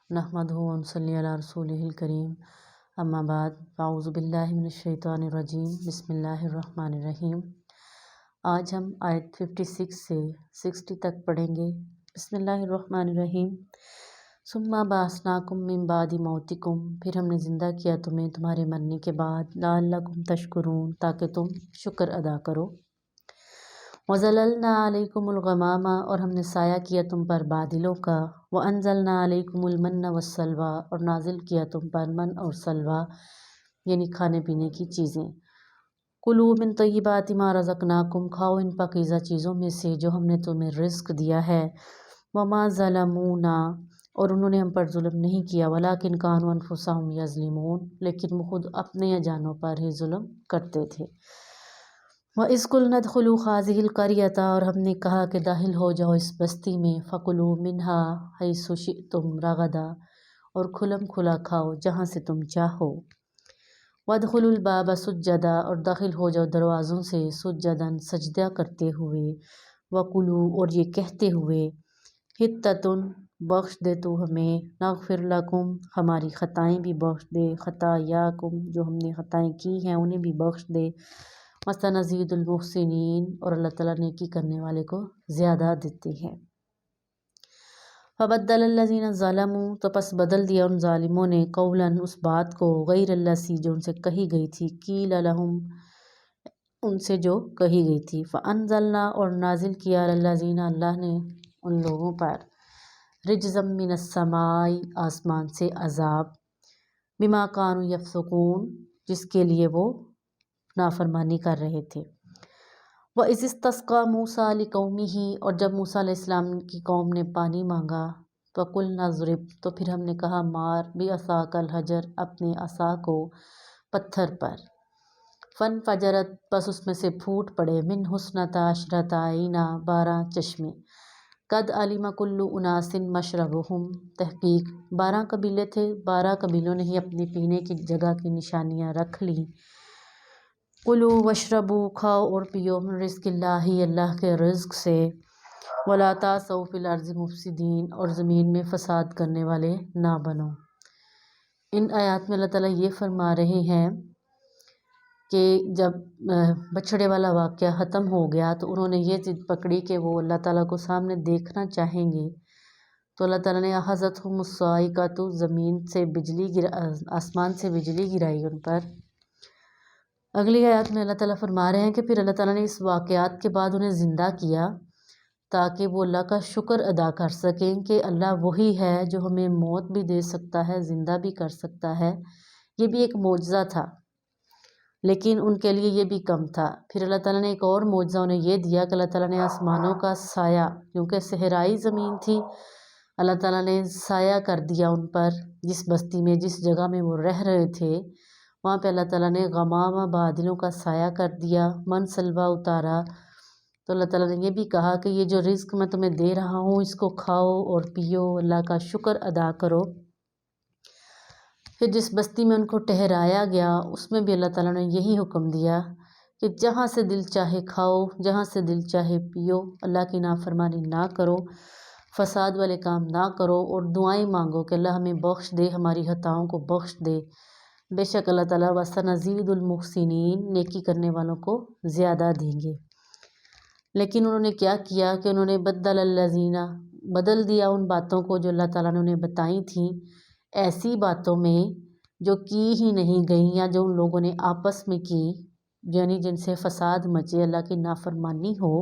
नहमदुहु व नसल्ली अला रसूलिहिल करीम, अम्मा बाद, अऊज़ु बिल्लाहि मिनश शैतानिर रजीम, बिस्मिल्लाहिर रहमानिर रहीम। आज हम आयत 56 से 60 तक पढ़ेंगे। बिस्मिल्लाहिर रहमानिर रहीम। सुम्मा बाअसनाकुम मिन बादि मौतिकुम, फिर हमने ज़िंदा किया तुम्हें तुम्हारे मरने के बाद, लअल्लकुम तशकुरून, ताकि तुम शुक्र अदा करो। वज़ललना अलैकुमुल गमामा, और हमने साया किया तुम पर बादलों का। व अंज़लना अलैकुमुल मन्ना वस्सलवा, और नाजिल किया तुम पर मन और सलवा, यानी खाने पीने की चीज़ें। कुलू मिन तय्यिबाति मा रज़क़नाकुम, खाओ इन पाकीज़ा चीज़ों में से जो हमने तुम्हें रिज़्क़ दिया है। वमा ज़लमूना, और उन्होंने हम पर जुल्म नहीं किया, वलाकिन कानू अनफुसहुम यज़लिमून, लेकिन वो खुद अपने या जानों पर ही जुल्म करते थे। व इस्कुल नदखुलू हाज़िहिल क़रियता, और हमने कहा कि दाखिल हो जाओ इस बस्ती में। फ़कुलू मिन्हा हैसु शिअ्तुम रगदा, और खुलम खुला खाओ जहाँ से तुम चाहो। वदखुलुल बाबा सुज्जदा, और दाखिल हो जाओ दरवाज़ों से सुज्जदन सजदा करते हुए। वकुलू, और ये कहते हुए, हित्ततुन, बख्श दे तू हमें, नग़फिर लकुम, हमारी ख़ताएँ भी बख्श दे, ख़तायाकुम, जो हमने ख़ताएँ की हैं उन्हें भी बख्श दे। वसनज़ीदुल मुहसिनीन, और अल्लाह ताला नेकी करने वाले को ज़्यादा देते हैं। फ़बद्दलल्लज़ीना ज़लमू, तो पस बदल दिया उन ज़ालिमों ने, कौलन, उस बात को, गैरल्लज़ी, जो उनसे कही गई थी, क़ील लहुम, उनसे जो कही गई थी। फ़अंज़लना, और नाजिल किया, अलल्लज़ीना, अल्लाह ने उन लोगों पर, रिज्ज़म मिनस्समाई, आसमान से अज़ाब, बिमा कानू यफ़सुकून, जिसके लिए वो नाफरमानी कर रहे थे। व इज़िस्तस्क़ा मूसा लिक़ौमिही, और जब मूसा अलैहिस्सलाम की कौम ने पानी मांगा, तो क़ुल्ना ज़रिब, तो फिर हमने कहा मार, बिअसाकल हजर, अपने असा को पत्थर पर। फ़न फ़जरत, बस उसमें से फूट पड़े, मिन हुस्नता अशरता ऐना, 12 चश्मे। कद अलिमा कुल्लु उनासिन मशरबहुम, तहक़ीक़ 12 कबीले थे, 12 कबीलों ने ही अपनी पीने की जगह की निशानियाँ रख ली। कुलू वशरबू, खाओ और पियो, मिन रिज़्क़िल्लाहि, अल्लाह के रिज़्क़ से। वला तासौ फ़िल अर्ज़ि मुफ़सिदीन, और ज़मीन में फ़साद करने वाले ना बनो। इन आयात में अल्लाह ताला ये फरमा रहे हैं कि जब बछड़े वाला वाक़या ख़त्म हो गया तो उन्होंने ये ज़िद पकड़ी कि वो अल्लाह ताला को सामने देखना चाहेंगे। तो अल्लाह ताला ने अख़ज़तहुमुस्साइक़तु, ज़मीन से बिजली आसमान से बिजली गिराई उन पर। अगली आयत में अल्लाह ताला फरमा रहे हैं कि फिर अल्लाह ताला ने इस वाक़यात के बाद उन्हें ज़िंदा किया ताकि वो अल्लाह का शुक्र अदा कर सकें कि अल्लाह वही है जो हमें मौत भी दे सकता है, ज़िंदा भी कर सकता है। ये भी एक मौजज़ा था, लेकिन उनके लिए ये भी कम था। फिर अल्लाह ताला ने एक और मौजज़ा उन्हें ये दिया कि अल्लाह ताला ने आसमानों का साया, क्योंकि सहराई ज़मीन थी, अल्लाह ताला ने साया कर दिया उन पर, जिस बस्ती में, जिस जगह में वो रह रहे थे, वहाँ पे अल्लाह ताला ने गमामा, बादलों का साया कर दिया, मन सलवा उतारा। तो अल्लाह ताला ने ये भी कहा कि ये जो रिज़्क़ मैं तुम्हें दे रहा हूँ, इसको खाओ और पियो, अल्लाह का शुक्र अदा करो। फिर जिस बस्ती में उनको ठहराया गया, उसमें भी अल्लाह ताला ने यही हुक्म दिया कि जहाँ से दिल चाहे खाओ, जहाँ से दिल चाहे पियो, अल्लाह की नाफरमानी ना करो, फ़साद वाले काम ना करो, और दुआएं मांगो कि अल्लाह हमें बख्श दे, हमारी खताओं को बख्श दे। बेशक अल्लाह ताला वसनज़ीदुल मुहसिनीन, नेकी करने वालों को ज़्यादा देंगे। लेकिन उन्होंने क्या किया कि उन्होंने बद्दलल्लज़ीना, बदल दिया उन बातों को जो अल्लाह ताला ने उन्हें बताई थी, ऐसी बातों में जो की ही नहीं गई या जो उन लोगों ने आपस में की, यानी जिनसे फ़साद मचे, अल्लाह की नाफरमानी हो।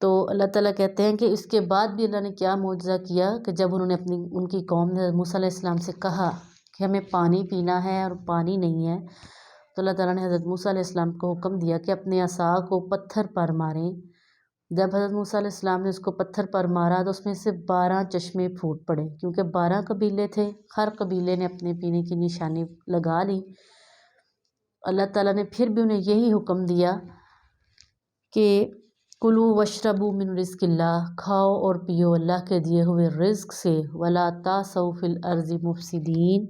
तो अल्लाह ताला कहते हैं कि इसके बाद भी अल्लाह ने क्या मौजज़ा किया कि जब उन्होंने उनकी कौम ने मूसा अलैहिस्सलाम से कहा कि हमें पानी पीना है और पानी नहीं है, तो अल्लाह ताला ने हज़रत मूसा अलैहिस्सलाम को हुक्म दिया कि अपने असा को पत्थर पर मारें। जब हज़रत मूसा अलैहिस्सलाम ने उसको पत्थर पर मारा तो उसमें से 12 चश्मे फूट पड़े, क्योंकि 12 कबीले थे, हर कबीले ने अपने पीने की निशानी लगा ली। अल्लाह ताला ने फिर भी उन्हें यही हुक्म दिया कि कुलू वशरबू मिन रिज़्क़िल्लाह, खाओ और पियो अल्लाह के दिए हुए रिज़्क़ से। वला तासौ फ़िल अर्ज़ि मुफ़सिदीन,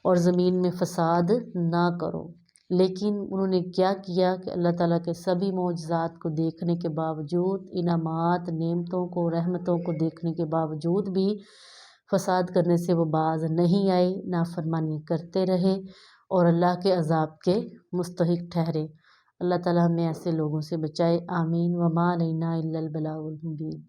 और ज़मीन में फ़साद ना करो। लेकिन उन्होंने क्या किया कि अल्लाह ताला के सभी मौजज़ात को देखने के बावजूद, इनामात, नेमतों को, रहमतों को देखने के बावजूद भी فساد کرنے سے وہ باز نہیں آئے، نافرمانی کرتے رہے اور اللہ کے عذاب کے مستحق ٹھہرے۔ اللہ تعالیٰ ہمیں ایسے لوگوں سے بچائے، آمین۔ وما علینا الا البلاغ المبین۔